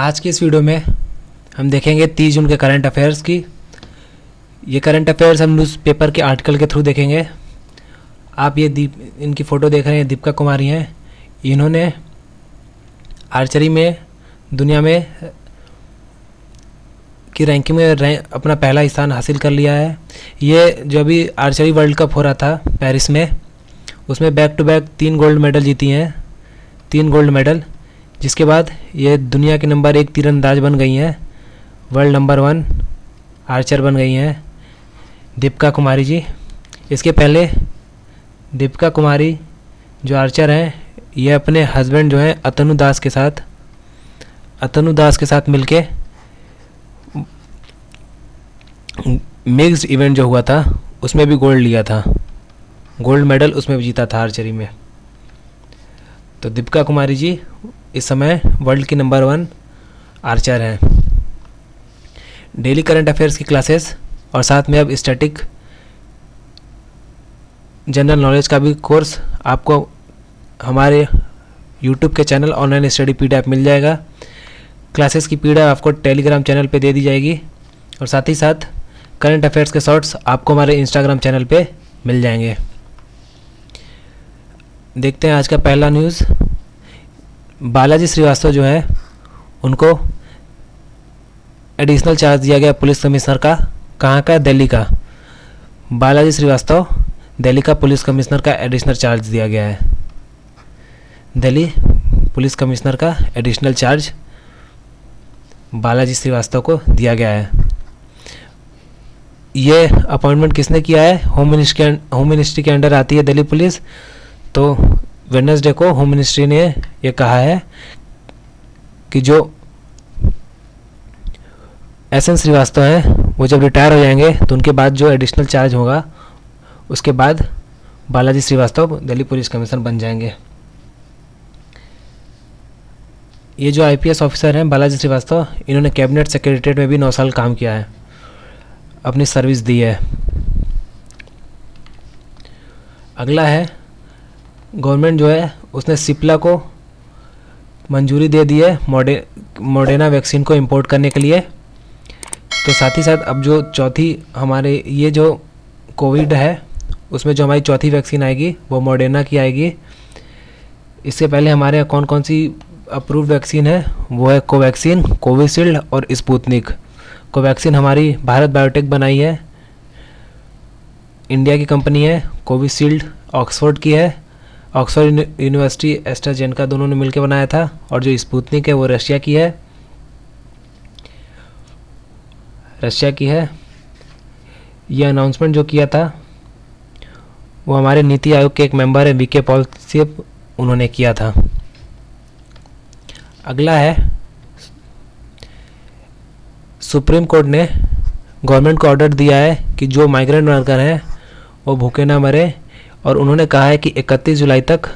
आज की इस वीडियो में हम देखेंगे 30 जून के करंट अफेयर्स की। ये करंट अफेयर्स हम न्यूज़पेपर के आर्टिकल के थ्रू देखेंगे। आप ये इनकी फ़ोटो देख रहे हैं, दीपिका कुमारी हैं। इन्होंने आर्चरी में दुनिया में की रैंकिंग में अपना पहला स्थान हासिल कर लिया है। ये जो अभी आर्चरी वर्ल्ड कप हो रहा था पेरिस में, उसमें back to back 3 gold medal जीती हैं, 3 गोल्ड मेडल, जिसके बाद ये दुनिया के नंबर 1 तीरंदाज बन गई हैं, वर्ल्ड नंबर 1 आर्चर बन गई हैं दीपिका कुमारी जी। इसके पहले दीपिका कुमारी जो आर्चर हैं, ये अपने हस्बैंड जो हैं अतनु दास के साथ मिलके मिक्स्ड इवेंट जो हुआ था उसमें भी गोल्ड लिया था, गोल्ड मेडल उसमें भी जीता था आर्चरी में। तो दीपिका कुमारी जी इस समय वर्ल्ड की नंबर 1 आर्चर हैं। डेली करंट अफेयर्स की क्लासेस और साथ में अब स्टैटिक जनरल नॉलेज का भी कोर्स आपको हमारे यूट्यूब के चैनल ऑनलाइन स्टडी PDF मिल जाएगा। क्लासेस की PDF आपको टेलीग्राम चैनल पे दे दी जाएगी और साथ ही साथ करंट अफेयर्स के शॉर्ट्स आपको हमारे इंस्टाग्राम चैनल पे मिल जाएंगे। देखते हैं आज का पहला न्यूज़। बालाजी श्रीवास्तव जो है उनको एडिशनल चार्ज दिया गया पुलिस कमिश्नर का। कहाँ का? दिल्ली का। बालाजी श्रीवास्तव दिल्ली का पुलिस कमिश्नर का एडिशनल चार्ज दिया गया है। दिल्ली पुलिस कमिश्नर का एडिशनल चार्ज बालाजी श्रीवास्तव को दिया गया है। ये अपॉइंटमेंट किसने किया है? होम मिनिस्ट्री के अंडर आती है दिल्ली पुलिस। तो वेडनेसडे को होम मिनिस्ट्री ने ये कहा है कि जो SN श्रीवास्तव हैं वो जब रिटायर हो जाएंगे तो उनके बाद जो एडिशनल चार्ज होगा उसके बाद बालाजी श्रीवास्तव दिल्ली पुलिस कमिश्नर बन जाएंगे। ये जो IPS ऑफिसर हैं बालाजी श्रीवास्तव, इन्होंने कैबिनेट सेक्रेटरीट में भी 9 साल काम किया है, अपनी सर्विस दी है। अगला है, गवर्नमेंट जो है उसने सिप्ला को मंजूरी दे दी है मॉडर्ना वैक्सीन को इंपोर्ट करने के लिए। तो साथ ही साथ अब जो चौथी हमारे ये जो कोविड है उसमें जो हमारी चौथी वैक्सीन आएगी वो मॉडर्ना की आएगी। इससे पहले हमारे यहाँ कौन कौन सी अप्रूव्ड वैक्सीन है? वो है कोवैक्सीन, कोविशील्ड और स्पुतनिक। कोवैक्सीन हमारी भारत बायोटेक बनाई है, इंडिया की कंपनी है। कोविशील्ड ऑक्सफोर्ड की है, ऑक्सफोर्ड यूनिवर्सिटी एस्ट्राजेनेका दोनों ने मिलकर बनाया था। और जो स्पुतनिक है वो रशिया की है। ये अनाउंसमेंट जो किया था वो हमारे नीति आयोग के एक मेंबर है VK पॉल, उन्होंने किया था। अगला है, सुप्रीम कोर्ट ने गवर्नमेंट को ऑर्डर दिया है कि जो माइग्रेंट वर्कर हैं वो भूखे ना मरे, और उन्होंने कहा है कि 31 जुलाई तक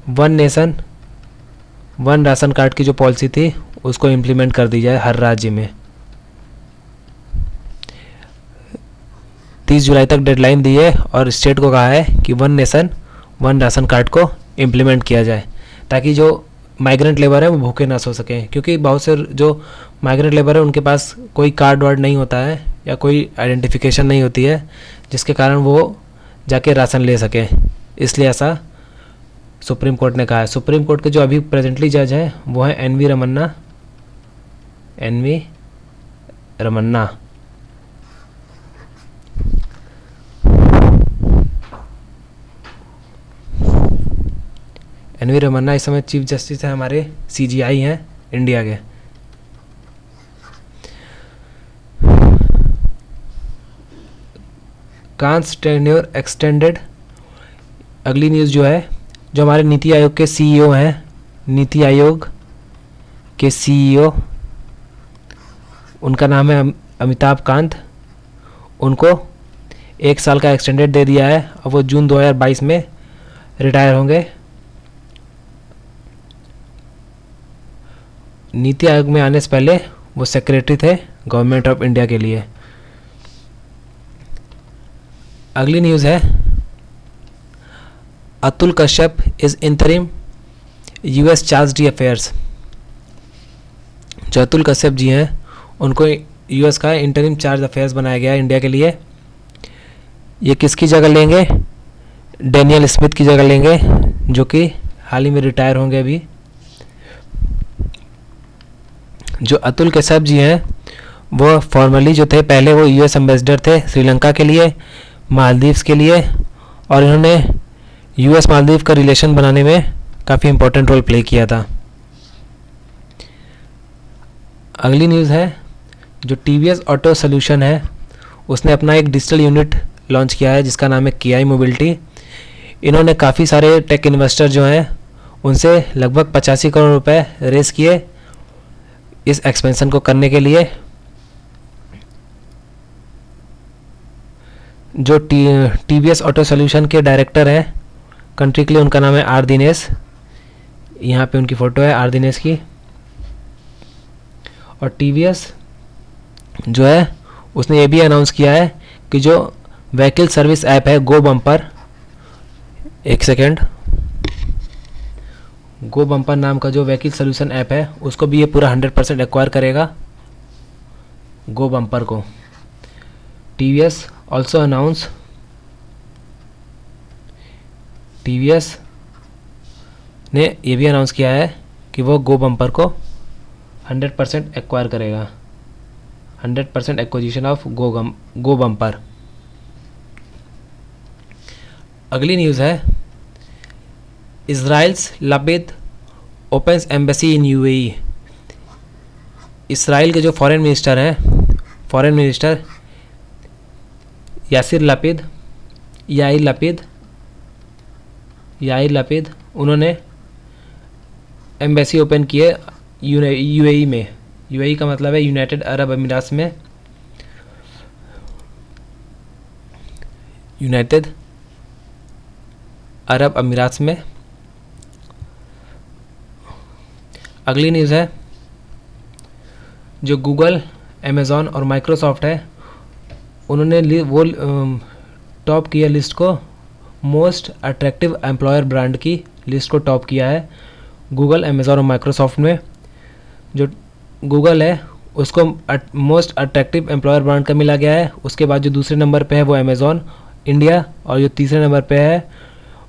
1 नेशन 1 राशन कार्ड की जो पॉलिसी थी उसको इम्प्लीमेंट कर दी जाए हर राज्य में। 30 जुलाई तक डेडलाइन दी है और स्टेट को कहा है कि 1 नेशन 1 राशन कार्ड को इम्प्लीमेंट किया जाए, ताकि जो माइग्रेंट लेबर है वो भूखे ना सो सकें। क्योंकि बहुत से जो माइग्रेंट लेबर है उनके पास कोई कार्ड वार्ड नहीं होता है या कोई आइडेंटिफिकेशन नहीं होती है, जिसके कारण वो जाके राशन ले सकें। इसलिए ऐसा सुप्रीम कोर्ट ने कहा है। सुप्रीम कोर्ट के जो अभी प्रेजेंटली जज हैं वो हैं NV रमन्ना। NV रमन्ना इस समय चीफ जस्टिस हैं, हमारे CGI हैं इंडिया के। कांस टेन्योर एक्सटेंडेड। अगली न्यूज़ जो है, जो हमारे नीति आयोग के CEO हैं, नीति आयोग के CEO, उनका नाम है अमिताभ कांत। उनको 1 साल का एक्सटेंडेड दे दिया है और वो जून 2022 में रिटायर होंगे। नीति आयोग में आने से पहले वो सेक्रेटरी थे गवर्नमेंट ऑफ इंडिया के लिए। अगली न्यूज़ है, Atul Kashyap is interim US charge D affairs. जो अतुल कश्यप जी हैं उनको यूएस का इंटरिम चार्ज अफेयर्स बनाया गया है इंडिया के लिए। ये किसकी जगह लेंगे? डैनियल स्मिथ की जगह लेंगे, जो कि हाल ही में रिटायर होंगे अभी। जो अतुल कश्यप जी हैं वो फॉर्मली जो थे, पहले वो यूएस एम्बेसडर थे श्रीलंका के लिए, मालदीव्स के लिए, और इन्होंने यूएस मालदीव का रिलेशन बनाने में काफ़ी इम्पोर्टेंट रोल प्ले किया था। अगली न्यूज़ है जो टीवीएस ऑटो सोल्यूशन है, उसने अपना एक डिजिटल यूनिट लॉन्च किया है जिसका नाम है KI मोबिलिटी। इन्होंने काफ़ी सारे टेक इन्वेस्टर जो हैं उनसे लगभग 85 करोड़ रुपए रेस किए इस एक्सपेंशन को करने के लिए। जो टीवीएस ऑटो सोल्यूशन के डायरेक्टर हैं कंट्री के लिए, उनका नाम है आर दिनेश। यहाँ पे उनकी फ़ोटो है आर दिनेश की। और टीवीएस जो है उसने ये भी अनाउंस किया है कि जो व्हीकल सर्विस ऐप है गो बम्पर, एक सेकेंड, गो बम्पर नाम का जो व्हीकल सोल्यूशन ऐप है उसको भी ये पूरा 100% एक्वायर करेगा गो बम्पर को। टीवीएस ऑल्सो अनाउंस, टीवीएस ने ये भी अनाउंस किया है कि वो गो बम्पर को 100% एक्वायर करेगा, 100% एक्विजिशन ऑफ गो बम्पर। अगली न्यूज़ है Israel's Lapid opens embassy in UAE. Israel के जो फॉरेन मिनिस्टर हैं, foreign minister Yasir Lapid, Yair Lapid, उन्होंने एम्बेसी ओपन किए यूएई में। यूएई का मतलब है यूनाइटेड अरब अमीरात में, यूनाइटेड अरब अमीरात में। अगली न्यूज़ है जो गूगल, अमेज़ॉन और माइक्रोसॉफ्ट है, उन्होंने वो टॉप किया लिस्ट को, मोस्ट अट्रैक्टिव एम्प्लॉयर ब्रांड की लिस्ट को टॉप किया है गूगल, अमेज़ॉन और माइक्रोसॉफ्ट में। जो गूगल है उसको मोस्ट अट्रैक्टिव एम्प्लॉयर ब्रांड का मिला गया है। उसके बाद जो दूसरे नंबर पे है वो अमेज़ॉन इंडिया, और जो तीसरे नंबर पे है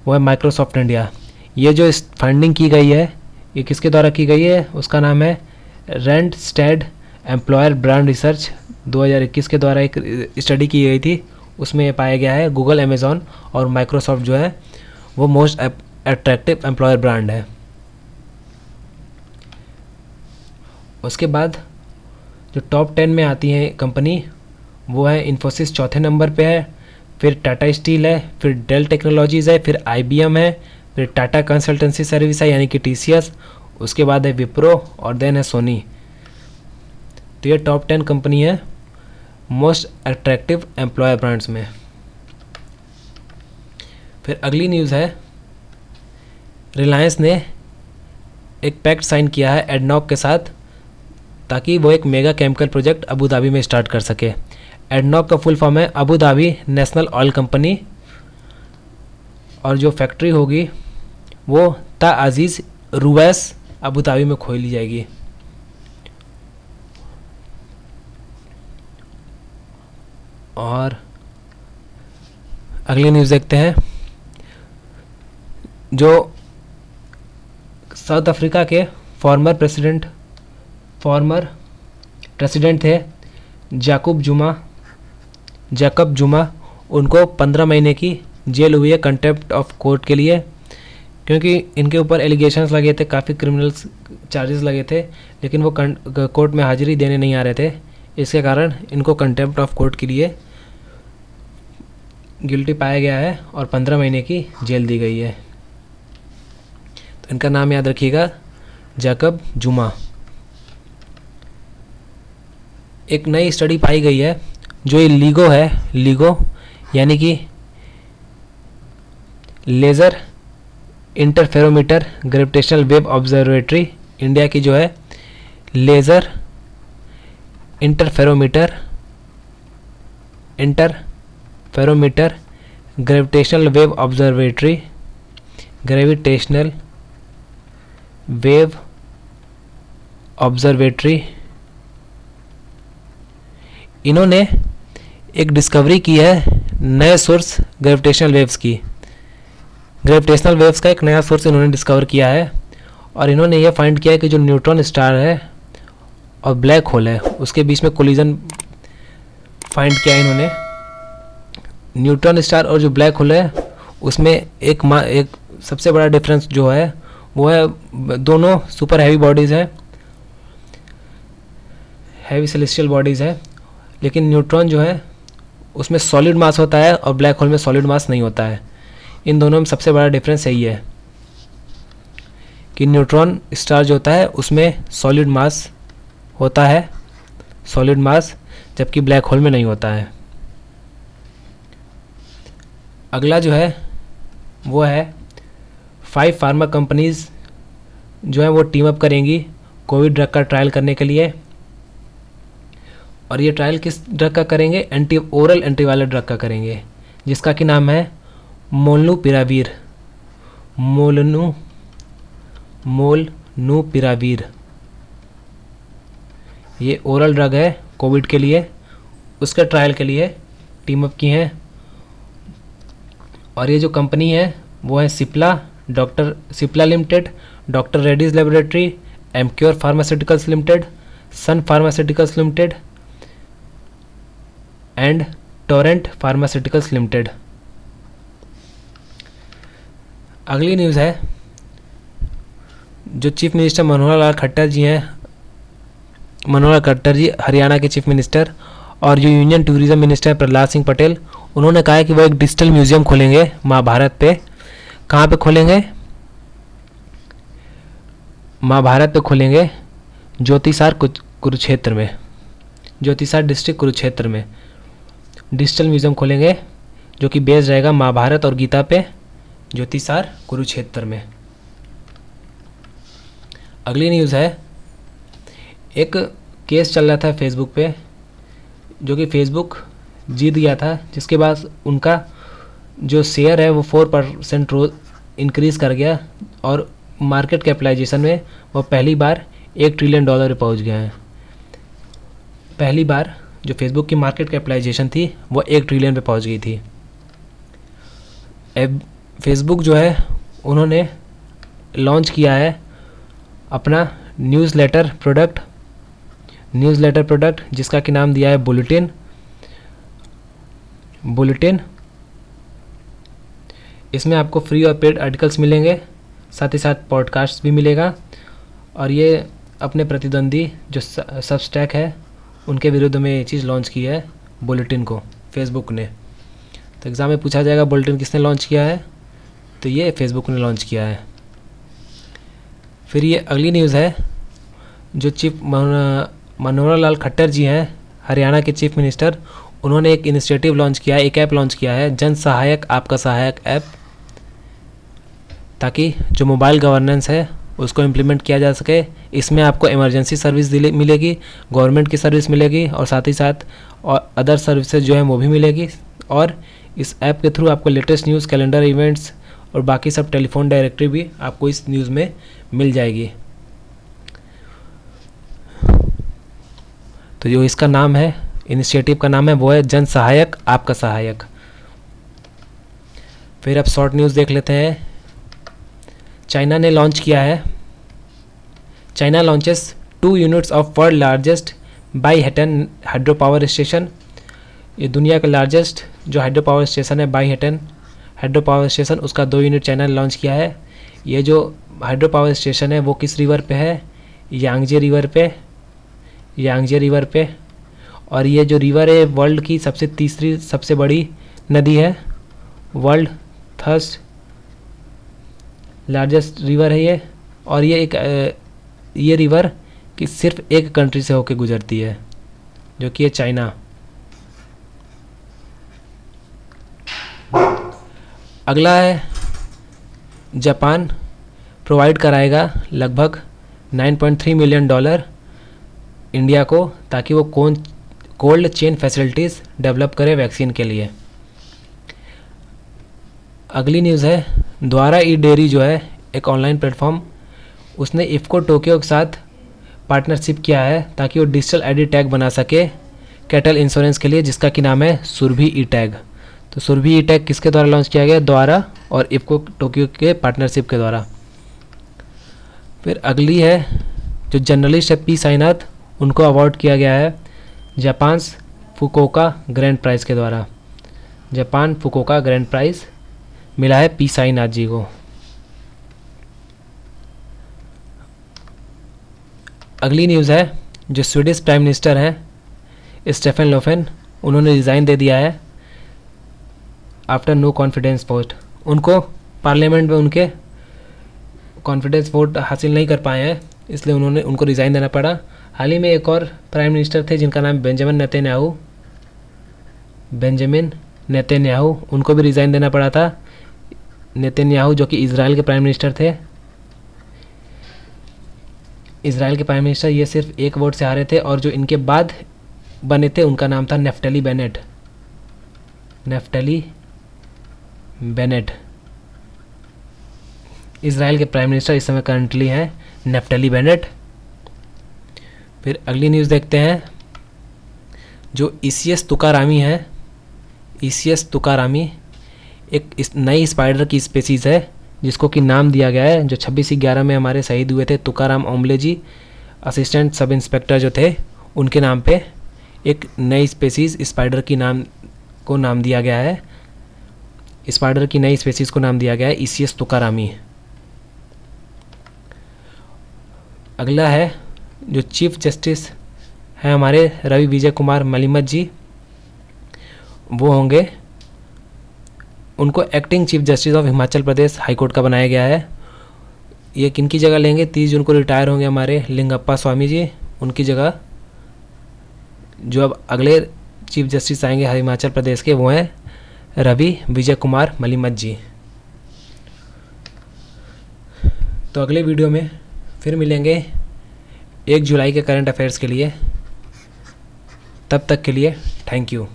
वो है माइक्रोसॉफ्ट इंडिया। ये जो फंडिंग की गई है ये किसके द्वारा की गई है? उसका नाम है रैंडस्टेड एम्प्लॉयर ब्रांड रिसर्च 2021 के द्वारा एक स्टडी की गई थी। उसमें ये पाया गया है गूगल, अमेज़ॉन और माइक्रोसॉफ्ट जो है वो मोस्ट अट्रैक्टिव एम्प्लॉयर ब्रांड है। उसके बाद जो टॉप 10 में आती हैं कंपनी वो है इन्फोसिस चौथे नंबर पे है, फिर टाटा स्टील है, फिर डेल टेक्नोलॉजीज़ है, फिर IBM है, फिर टाटा कंसल्टेंसी सर्विस है यानी कि TCS, उसके बाद है विप्रो और देन है सोनी। तो ये टॉप 10 कंपनी है मोस्ट अट्रैक्टिव एम्प्लॉयर ब्रांड्स में। फिर अगली न्यूज़ है रिलायंस ने एक पैक्ट साइन किया है एडनॉक के साथ ताकि वो एक mega chemical project Abu Dhabi में स्टार्ट कर सके। एडनॉक का फुल फॉर्म है Abu Dhabi national oil company, और जो फैक्ट्री होगी वो ता अजीज़ रुवैस अबू धाबी में खोली जाएगी। और अगली न्यूज़ देखते हैं जो साउथ अफ्रीका के फॉर्मर प्रेसिडेंट थे जैकब जुमा, उनको 15 महीने की जेल हुई है कंटेम्प्ट ऑफ कोर्ट के लिए, क्योंकि इनके ऊपर एलिगेशंस लगे थे, काफ़ी क्रिमिनल चार्जेस लगे थे, लेकिन वो कोर्ट में हाजिरी देने नहीं आ रहे थे। इसके कारण इनको कंटेम्प्ट ऑफ कोर्ट के लिए गिल्टी पाया गया है और 15 महीने की जेल दी गई है। तो इनका नाम याद रखिएगा, जैकब जुमा। एक नई स्टडी पाई गई है जो ये लीगो यानी कि laser interferometer gravitational wave observatory, India की जो है laser interferometer gravitational wave observatory इन्होंने एक डिस्कवरी की है नए सोर्स ग्रेविटेशनल वेव्स की। ग्रेविटेशनल वेव्स का एक नया सोर्स इन्होंने डिस्कवर किया है और इन्होंने यह फाइंड किया है कि जो न्यूट्रॉन स्टार है और ब्लैक होल है उसके बीच में कोलिजन फाइंड किया है इन्होंने। न्यूट्रॉन स्टार और जो ब्लैक होल है उसमें एक सबसे बड़ा डिफरेंस जो है वो है दोनों सुपर हैवी बॉडीज़ हैं, हैवी सेलेस्टियल बॉडीज़ है, लेकिन न्यूट्रॉन जो है उसमें सॉलिड मास होता है और ब्लैक होल में सॉलिड मास नहीं होता है। इन दोनों में सबसे बड़ा डिफरेंस यही है कि न्यूट्रॉन स्टार जो होता है उसमें सॉलिड मास होता है, सॉलिड मास, जबकि ब्लैक होल में नहीं होता है। अगला जो है वो है 5 फार्मा कंपनीज़ जो है वो टीम अप करेंगी कोविड ड्रग का ट्रायल करने के लिए। और ये ट्रायल किस ड्रग का करेंगे? ओरल एंटीवायरल ड्रग का करेंगे, जिसका कि नाम है मोलनूपिरावीर। मोलनूपिरावीर ये ओरल ड्रग है कोविड के लिए, उसके ट्रायल के लिए टीम अप की हैं। और ये जो कंपनी है वो है Cipla limited, doctor Reddy's laboratory, Emcure pharmaceuticals limited, Sun pharmaceuticals limited and Torrent pharmaceuticals limited. अगली न्यूज़ है जो चीफ मिनिस्टर मनोहर लाल खट्टर जी हरियाणा के चीफ मिनिस्टर, और जो union tourism minister Prahlad Singh Patel, उन्होंने कहा है कि वो एक डिजिटल म्यूजियम खोलेंगे महाभारत पे। कहाँ पे खोलेंगे? महाभारत पे खोलेंगे, ज्योतिसार कुरुक्षेत्र में, ज्योतिसार डिस्ट्रिक्ट कुरुक्षेत्र में डिजिटल म्यूजियम खोलेंगे जो कि बेस्ड रहेगा महाभारत और गीता पे, ज्योतिसार कुरुक्षेत्र में। अगली न्यूज़ है एक केस चल रहा था फेसबुक पे, जो कि फेसबुक जीत गया था, जिसके बाद उनका जो शेयर है वो 4% रोज इंक्रीज़ कर गया और मार्केट कैपिटलाइजेशन में वो पहली बार $1 ट्रिलियन पे पहुंच गए हैं। पहली बार जो फेसबुक की मार्केट कैपिटलाइजेशन थी वो 1 ट्रिलियन पे पहुंच गई थी। फेसबुक जो है उन्होंने लॉन्च किया है अपना न्यूज़लेटर प्रोडक्ट जिसका कि नाम दिया है बुलेटिन। इसमें आपको फ्री और पेड आर्टिकल्स मिलेंगे, साथ ही साथ पॉडकास्ट भी मिलेगा। और ये अपने प्रतिद्वंदी जो सबस्टैक है उनके विरुद्ध में ये चीज़ लॉन्च की है बुलेटिन को फेसबुक ने। तो एग्ज़ाम में पूछा जाएगा बुलेटिन किसने लॉन्च किया है, तो ये फेसबुक ने लॉन्च किया है। फिर ये अगली न्यूज़ है जो चीफ मनोहर लाल खट्टर जी हैं हरियाणा के चीफ मिनिस्टर, उन्होंने एक इनिशिएटिव लॉन्च किया है, एक ऐप लॉन्च किया है जन सहायक आपका सहायक ऐप, ताकि जो मोबाइल गवर्नेंस है उसको इम्प्लीमेंट किया जा सके। इसमें आपको इमरजेंसी सर्विस मिलेगी, गवर्नमेंट की सर्विस मिलेगी और साथ ही साथ और अदर सर्विसेज जो हैं वो भी मिलेगी। और इस ऐप के थ्रू आपको लेटेस्ट न्यूज़, कैलेंडर इवेंट्स और बाकी सब टेलीफोन डायरेक्टरी भी आपको इस न्यूज़ में मिल जाएगी। तो जो इसका नाम है, इनिशिएटिव का नाम है वो है जन सहायक आपका सहायक। फिर अब शॉर्ट न्यूज़ देख लेते हैं। चाइना ने लॉन्च किया है, China launches 2 units of world largest Baihetan hydro power station. ये दुनिया का लार्जेस्ट जो हाइड्रो पावर स्टेशन है बाईहेटन हाइड्रो पावर स्टेशन, उसका 2 यूनिट चाइना ने लॉन्च किया है। ये जो हाइड्रो पावर स्टेशन है वो किस रिवर पे है? यांगजे रिवर पे। और ये जो रिवर है वर्ल्ड की तीसरी सबसे बड़ी नदी है, वर्ल्ड थर्स्ट लार्जेस्ट रिवर है ये। और ये रिवर कि सिर्फ एक कंट्री से होकर गुजरती है जो कि है चाइना। अगला है जापान प्रोवाइड कराएगा लगभग $9.3 मिलियन इंडिया को, ताकि वो कोल्ड चेन फैसिलिटीज़ डेवलप करे वैक्सीन के लिए। अगली न्यूज़ है द्वारा ई डेयरी जो है एक ऑनलाइन प्लेटफॉर्म, उसने इफ़को टोक्यो के साथ पार्टनरशिप किया है ताकि वो डिजिटल आईडी टैग बना सके कैटल इंश्योरेंस के लिए, जिसका कि नाम है सुरभि ई टैग। तो सुरभि ई टैग किसके द्वारा लॉन्च किया गया? द्वारा और इफ्को टोक्यो के पार्टनरशिप के द्वारा। फिर अगली है जो जर्नलिस्ट है पी साईनाथ, उनको अवार्ड किया गया है जापान फुकुओका ग्रैंड प्राइज़ के द्वारा। जापान फुकुओका ग्रैंड प्राइज़ मिला है पी साईनाथ जी को। अगली न्यूज़ है जो स्वीडिश प्राइम मिनिस्टर हैं स्टेफन लोफेन, उन्होंने रिज़ाइन दे दिया है आफ्टर नो कॉन्फिडेंस वोट। उनको पार्लियामेंट में उनके कॉन्फिडेंस वोट हासिल नहीं कर पाए हैं, इसलिए उनको रिज़ाइन देना पड़ा। हाल ही में एक और प्राइम मिनिस्टर थे जिनका नाम बेंजामिन नेतन्याहू, उनको भी रिज़ाइन देना पड़ा था। नेतन्याहू जो कि इजराइल के प्राइम मिनिस्टर थे, इजराइल के प्राइम मिनिस्टर ये सिर्फ एक वोट से हारे थे, और जो इनके बाद बने थे उनका नाम था नेफ्टली बेनेट। इजराइल के प्राइम मिनिस्टर इस समय करंटली हैं नेफ्टली बेनेट। फिर अगली न्यूज़ देखते हैं जो ईसीएस तुकारामी है। ईसीएस तुकारामी एक नई स्पाइडर की स्पेसीज़ है जिसको कि नाम दिया गया है, जो 26/11 में हमारे शहीद हुए थे तुकाराम ओम्बले जी, असिस्टेंट सब इंस्पेक्टर जो थे, उनके नाम पे एक नई स्पेसीज़ स्पाइडर की नाम दिया गया है। स्पाइडर की नई स्पेसीज़ को नाम दिया गया है ईसीएस तुकारामी। अगला है जो चीफ जस्टिस हैं हमारे रवि विजय कुमार मलिमत जी, वो होंगे, उनको acting chief justice of Himachal Pradesh high court का बनाया गया है। ये किनकी जगह लेंगे? 30 जून को रिटायर होंगे हमारे लिंगप्पा स्वामी जी, उनकी जगह जो अब अगले चीफ जस्टिस आएंगे हिमाचल प्रदेश के, वो हैं रवि विजय कुमार मलिमत जी। तो अगले वीडियो में फिर मिलेंगे 1 जुलाई के करंट अफेयर्स के लिए। तब तक के लिए थैंक यू।